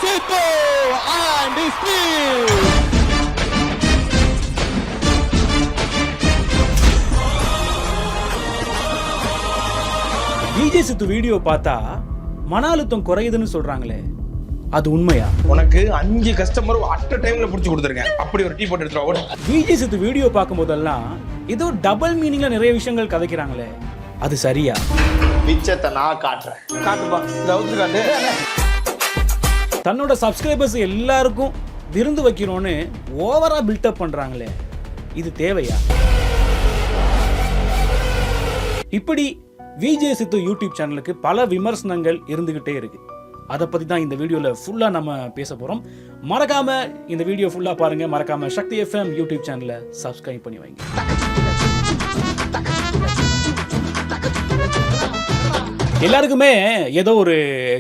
Sidhu and his team. Vijay Sidhu video பார்த்தா மன அழுத்தம் குறையுதுன்னு சொல்றாங்களே, அது உண்மையா? உனக்கு 5 கஸ்டமர் அட் அ டைம்ல புடிச்சு கொடுத்துருக்கேன். அப்படி ஒரு டீ போட்டு எடுத்துட்டு வா. விஜய் சித்து வீடியோ பார்க்கும் போதெல்லாம் ஏதோ டபுள் மீனிங்ல நிறைய விஷயங்கள் கதைக்கிறாங்களே, அது சரியா? பிச்சத்தை நான் காட்டுறேன். காட்டுப்பா, இந்த அவுத்து காட்டு. தன்னோட சப்ஸ்கிரைபர்ஸ் எல்லாருக்கும் விருந்து வைக்கணும்னு ஓவரா பில்டப் பண்றாங்களே, இது தேவையா? இப்படி விஜய் சித்து யூடியூப் சேனலுக்கு பல விமர்சனங்கள் இருந்துகிட்டே இருக்கு. அதை பத்தி தான் இந்த வீடியோல ஃபுல்லா நம்ம பேச போறோம். மறக்காம இந்த வீடியோ ஃபுல்லா பாருங்க. மறக்காம சக்தி எஃப்எம் யூடியூப் சேனலை சப்ஸ்கிரைப் பண்ணி வைங்க. எல்லாருக்குமே ஏதோ ஒரு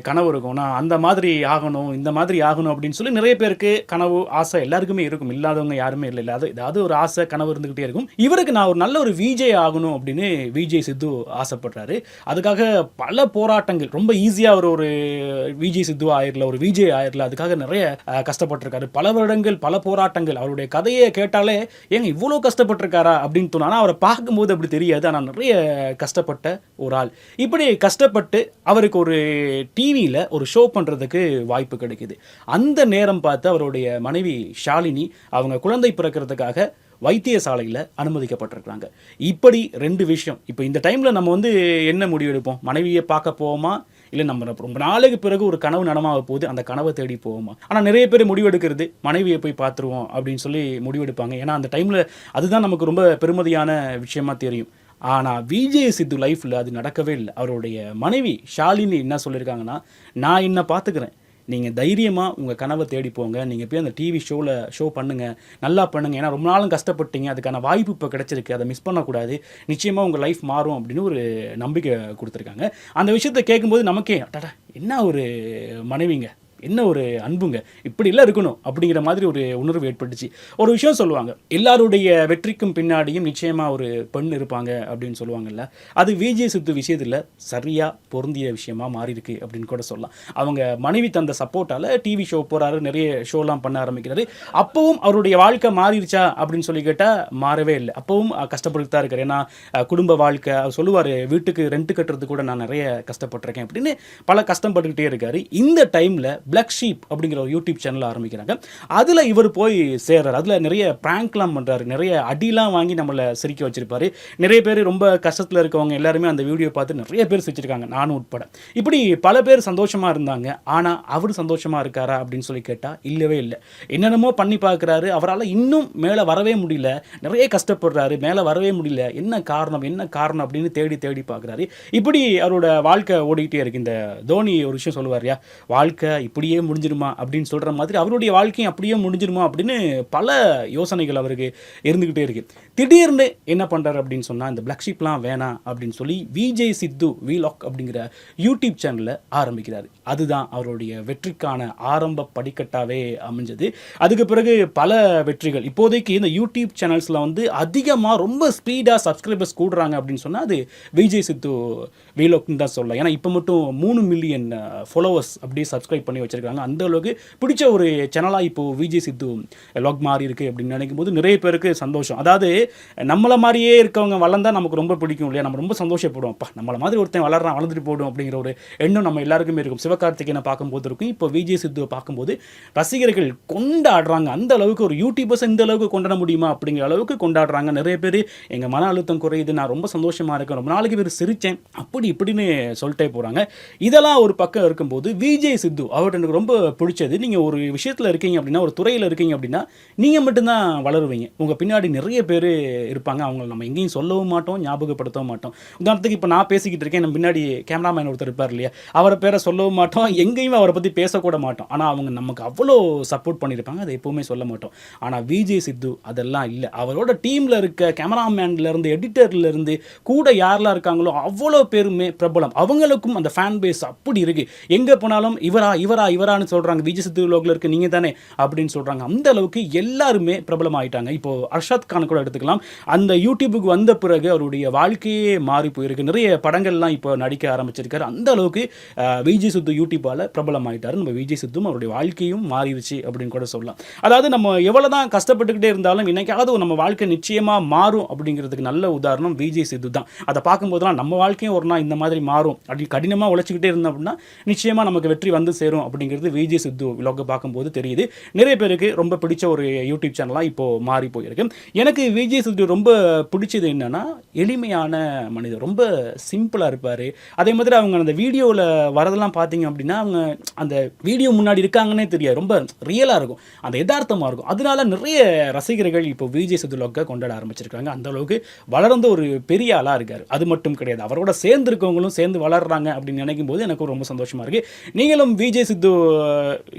கனவு இருக்கும். நான் அந்த மாதிரி ஆகணும், இந்த மாதிரி ஆகணும் அப்படின்னு சொல்லி நிறைய பேருக்கு கனவு, ஆசை எல்லாருக்குமே இருக்கும். இல்லாதவங்க யாருமே இல்லை. ஏதாவது ஒரு ஆசை, கனவு இருந்துகிட்டே இருக்கும். இவருக்கு நான் ஒரு நல்ல ஒரு விஜய் ஆகணும் அப்படின்னு விஜய் சித்து ஆசைப்படுறாரு. அதுக்காக பல போராட்டங்கள், ரொம்ப ஈஸியாக ஒரு விஜய் சித்து ஆயிரல, ஒரு விஜய் ஆயிரல, அதுக்காக நிறைய கஷ்டப்பட்டிருக்காரு. பல வருடங்கள், பல போராட்டங்கள். அவருடைய கதையை கேட்டாலே ஏங்க இவ்வளோ கஷ்டப்பட்டிருக்காரா அப்படின்னு தோணும். ஆனால் அவரை பார்க்கும்போது அப்படி தெரியாது. ஆனால் நிறைய கஷ்டப்பட்ட ஒரு ஆள். இப்படி கஷ்டப்பட்டு அவருக்கு ஒரு டிவியில் ஒரு ஷோ பண்ணுறதுக்கு வாய்ப்பு கிடைக்குது. அந்த நேரம் பார்த்து அவருடைய மனைவி ஷாலினி அவங்க குழந்தை பிறக்கிறதுக்காக வைத்தியசாலையில் அனுமதிக்கப்பட்டிருக்கிறாங்க. இப்படி 2 விஷயம். இப்போ இந்த டைமில் நம்ம என்ன முடிவு எடுப்போம்? மனைவியை பார்க்க போவோமா, இல்லை நம்ம ரொம்ப நாளைக்கு பிறகு ஒரு கனவு நடமாக போகுது, அந்த கனவை தேடி போவோமா? ஆனால் நிறைய பேர் முடிவெடுக்கிறது மனைவியை போய் பார்த்துருவோம் அப்படின்னு சொல்லி முடிவெடுப்பாங்க. ஏன்னா அந்த டைமில் அதுதான் நமக்கு ரொம்ப பெருமதியான விஷயமா தெரியும். ஆனால் விஜய் சித்து லைஃப்பில் அது நடக்கவே இல்லை. அவருடைய மனைவி ஷாலினி என்ன சொல்லியிருக்காங்கன்னா, நான் என்ன பார்த்துக்கிறேன், நீங்கள் தைரியமாக உங்கள் கனவை தேடி போங்க, நீங்கள் போய் அந்த டிவி ஷோ பண்ணுங்கள், நல்லா பண்ணுங்கள், ஏன்னா ரொம்ப நாளும் கஷ்டப்பட்டீங்க, அதுக்கான வாய்ப்பு இப்போ கிடச்சிருக்கு, அதை மிஸ் பண்ணக்கூடாது, நிச்சயமாக உங்கள் லைஃப் மாறும் அப்படின்னு ஒரு நம்பிக்கை கொடுத்துருக்காங்க. அந்த விஷயத்தை கேட்கும்போது நமக்கே அடடா என்ன ஒரு மனைவிங்க, என்ன ஒரு அன்புங்க, இப்படிலாம் இருக்கணும் அப்படிங்கிற மாதிரி ஒரு உணர்வு ஏற்பட்டுச்சு. ஒரு விஷயம் சொல்லுவாங்க, எல்லாருடைய வெற்றிக்கும் பின்னாடியும் நிச்சயமாக ஒரு பெண் இருப்பாங்க அப்படின்னு சொல்லுவாங்கல்ல. அது விஜய் சித்து விஷயத்தில் சரியாக பொருந்திய விஷயமா மாறி இருக்கு அப்படின்னு கூட சொல்லலாம். அவங்க மனைவி தந்த சப்போர்ட்டால் டிவி ஷோ போகிறாரு, நிறைய ஷோலாம் பண்ண ஆரம்பிக்கிறாரு. அப்பவும் அவருடைய வாழ்க்கை மாறிடுச்சா அப்படின்னு சொல்லி கேட்டால் மாறவே இல்லை. அப்பவும் கஷ்டப்பட்டு தான் இருக்காரு. ஏன்னா குடும்ப வாழ்க்கை, அவர் சொல்லுவார், வீட்டுக்கு ரெண்ட் கட்டுறது கூட நான் நிறைய கஷ்டப்பட்டிருக்கேன் அப்படின்னு பல கஷ்டப்பட்டுக்கிட்டே இருக்காரு. இந்த டைமில் பிளாக் ஷீப் அப்படிங்கிற ஒரு யூடியூப் சேனல் ஆரம்பிக்கிறாங்க. அதில் இவர் போய் சேர்றாரு. அதில் நிறைய ப்ராங்க்லாம் பண்ணுறாரு, நிறைய அடிலாம் வாங்கி நம்மளை சிரிக்க வச்சிருப்பாரு. நிறைய பேர் ரொம்ப கஷ்டத்தில் இருக்கவங்க எல்லாருமே அந்த வீடியோ பார்த்து நிறைய பேர் சிரிச்சிருக்காங்க, நானும் உட்பட. இப்படி பல பேர் சந்தோஷமாக இருந்தாங்க. ஆனால் அவர் சந்தோஷமாக இருக்காரா அப்படின்னு சொல்லி கேட்டால் இல்லவே இல்லை. என்னென்னமோ பண்ணி பார்க்குறாரு, அவரால் இன்னும் மேலே வரவே முடியல, நிறைய கஷ்டப்படுறாரு, மேலே வரவே முடியல. என்ன காரணம் அப்படின்னு தேடி தேடி பார்க்குறாரு. இப்படி அவரோட வாழ்க்கை ஓடிக்கிட்டே இருக்கு. இந்த தோனி ஒரு விஷயம் சொல்லுவார், வாழ்க்கை இப்படியே முடிஞ்சிருமா அப்படின்னு சொல்கிற மாதிரி அவருடைய வாழ்க்கையும் அப்படியே முடிஞ்சிருமா அப்படின்னு பல யோசனைகள் அவருக்கு இருந்துக்கிட்டே இருக்கு. திடீர்னு என்ன பண்ணுறாரு அப்படின்னு சொன்னால், இந்த பிளாக் ஷீப்லாம் வேணாம் அப்படின்னு சொல்லி விஜய் சித்து வீலாக் அப்படிங்கிற யூடியூப் சேனலில் ஆரம்பிக்கிறார். அதுதான் அவருடைய வெற்றிக்கான ஆரம்ப படிக்கட்டாகவே அமைஞ்சது. அதுக்கு பிறகு பல வெற்றிகள். இப்போதைக்கு இந்த யூடியூப் சேனல்ஸில் அதிகமாக ரொம்ப ஸ்பீடாக சப்ஸ்கிரைபர்ஸ் கூடுறாங்க அப்படின்னு சொன்னால் அது விஜய் சித்து வீலாக்னு தான் சொல்லலாம். ஏன்னா இப்போ மட்டும் 3 மில்லியன் ஃபாலோவர்ஸ் அப்படியே சப்ஸ்கிரைப் பண்ணி வச்சிருக்காங்க. அந்த அளவுக்கு பிடிச்ச ஒரு சேனலாக இப்போ விஜய் சித்து வ்ளாக் மாறி இருக்கு அப்படின்னு நினைக்கும் போது நிறைய பேருக்கு சந்தோஷம். அதாவது நம்மளை மாதிரியே இருக்கவங்க வளர்ந்தா நமக்கு ரொம்ப பிடிக்கும் இல்லையா? நம்ம ரொம்ப சந்தோஷப்படுவோம், அப்பா நம்மளை மாதிரி ஒருத்தன் வளர்றான், வளர்ந்துட்டு போடும் அப்படிங்கிற ஒரு எண்ணம் நம்ம எல்லாருக்குமே இருக்கும். சிவகார்த்திகேயனை பார்க்கும்போது இருக்கும், இப்போ விஜய் சித்துவை பார்க்கும்போது ரசிகர்கள் கொண்டாடுறாங்க. அந்த அளவுக்கு ஒரு யூடியூபர்ஸ் இந்த அளவுக்கு கொண்டாட முடியுமா அப்படிங்கிற அளவுக்கு கொண்டாடுறாங்க. நிறைய பேர் எங்கள் மன அழுத்தம் குறையுது, நான் ரொம்ப சந்தோஷமாக இருக்கேன், ரொம்ப நாளைக்கு பேர் சிரித்தேன், அப்படி இப்படின்னு சொல்லிட்டே போகிறாங்க. இதெல்லாம் ஒரு பக்கம் இருக்கும்போது விஜய் சித்து அவர்கிட்ட எனக்கு ரொம்ப பிடிச்சது, நீங்கள் ஒரு விஷயத்தில் இருக்கீங்க அப்படின்னா, ஒரு துறையில் இருக்கீங்க அப்படின்னா நீங்கள் மட்டும்தான் வளருவீங்க. உங்கள் பின்னாடி நிறைய பேர் இருப்பாங்க. அவங்கள நம்ம எங்கேயும் சொல்லவும் மாட்டோம், ஞாபகப்படுத்தவும் மாட்டோம். உதாரணத்துக்கு இப்போ நான் பேசிக்கிட்டு இருக்கேன், நம்ம பின்னாடி கேமராமேன் ஒருத்தர் இருப்பார் இல்லையா, அவரை பேரை சொல்லவும் மாட்டோம், எங்கேயுமே அவரை பற்றி பேசக்கூட மாட்டோம். ஆனால் அவங்க நமக்கு அவ்வளோ சப்போர்ட் பண்ணியிருப்பாங்க, அதை எப்போவுமே சொல்ல மாட்டோம். ஆனால் விஜய் சித்து அதெல்லாம் இல்லை. அவரோட டீமில் இருக்க கேமராமேன்லேருந்து எடிட்டர்லேருந்து கூட யாரெல்லாம் இருக்காங்களோ அவ்வளோ பேருமே பிரபலம். அவங்களுக்கும் அந்த ஃபேன் பேஸ் அப்படி இருக்குது. எங்கே போனாலும் இவரா இவரான்னு சொல்கிறாங்க, விஜய் சித்து லோக்கில் இருக்க நீங்கள் தானே அப்படின்னு சொல்கிறாங்க. அந்த அளவுக்கு எல்லாருமே பிரபலம் ஆகிட்டாங்க. இப்போது அர்ஷாத் கான் கூட எடுத்துக்கலாம். அந்த யூடியூபுக்கு வந்த பிறகு அவருடைய வாழ்க்கையே மாறி போயிருக்கு. நிறைய படங்கள்லாம் இப்போ நடிக்க ஆரம்பிச்சிருக்காரு. அந்த அளவுக்கு விஜய் சித்து யூடியூப்பால் பிரபலம் ஆகிட்டார். நம்ம விஜய் சித்தும் அவருடைய வாழ்க்கையும் மாறிடுச்சு அப்படின்னு கூட சொல்லலாம். அதாவது நம்ம எவ்வளோ தான் கஷ்டப்பட்டுக்கிட்டே இருந்தாலும் இன்னைக்காவது நம்ம வாழ்க்கை நிச்சயமாக மாறும் அப்படிங்கிறதுக்கு நல்ல உதாரணம் விஜய் சித்து தான். அதை பார்க்கும்போதெல்லாம் நம்ம வாழ்க்கையும் ஒரு நாள் இந்த மாதிரி மாறும் அப்படி கடினமாக உழைச்சிக்கிட்டே இருந்தோம் அப்படின்னா நிச்சயமாக நமக்கு வெற்றி வந்து சேரும் அப்படிங்கிறது விஜய் சித்து விலாக பார்க்கும்போது தெரியுது. நிறைய பேருக்கு ரொம்ப பிடிச்ச ஒரு யூடியூப் சேனலாக இப்போது மாறி போயிருக்கு. எனக்கு விஜய் சித்து ரொம்ப பிடிச்சது என்னன்னா எளிமையான மனிதர், ரொம்ப சிம்பிளாக இருப்பார். அதே மாதிரி அவங்க அந்த வீடியோவில் வரதெல்லாம் பார்த்தீங்க அப்படின்னா அவங்க அந்த வீடியோ முன்னாடி இருக்காங்கன்னே தெரியாது, ரொம்ப ரியலாக இருக்கும், அந்த யதார்த்தமாக இருக்கும். அதனால நிறைய ரசிகர்கள் இப்போ விஜய் சித்து விலாகை கொண்டாட ஆரம்பிச்சிருக்காங்க. அந்த அளவுக்கு வளர்ந்த ஒரு பெரிய ஆளாக இருக்கார். அது மட்டும் கிடையாது, அவரோட சேர்ந்து இருக்கவங்களும் சேர்ந்து வளர்றாங்க அப்படின்னு நினைக்கும் போது எனக்கு ரொம்ப சந்தோஷமாக இருக்குது. நீங்களும் விஜய் சித்து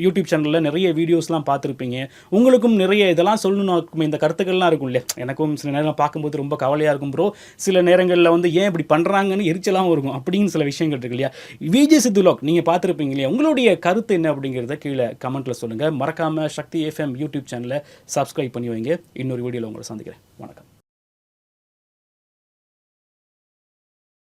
யூடியூப் சேனலில் நிறைய வீடியோஸ்லாம் பார்த்துருப்பீங்க. உங்களுக்கும் நிறைய இதெல்லாம் சொல்லணும், இந்த கருத்துக்கள்லாம் இருக்கும் இல்லையா. எனக்கும் சில நேரம் பார்க்கும்போது ரொம்ப கவலையாக இருக்கும் ப்ரோ. சில நேரங்களில் வந்து ஏன் இப்படி பண்ணுறாங்கன்னு எரிச்சலாகவும் இருக்கும் அப்படின்னு சில விஷயங்கள் இருக்கு இல்லையா. விஜய் சித்து விலாக் நீங்கள் பார்த்துருப்பீங்க இல்லையா. உங்களுடைய கருத்து என்ன அப்படிங்கிறத கீழே கமெண்ட்டில் சொல்லுங்கள். மறக்காமல் சக்தி FM யூடியூப் சேனலை சப்ஸ்கிரைப் பண்ணி வைங்க. இன்னொரு வீடியோவில் உங்களை சந்திக்கிறேன். வணக்கம்.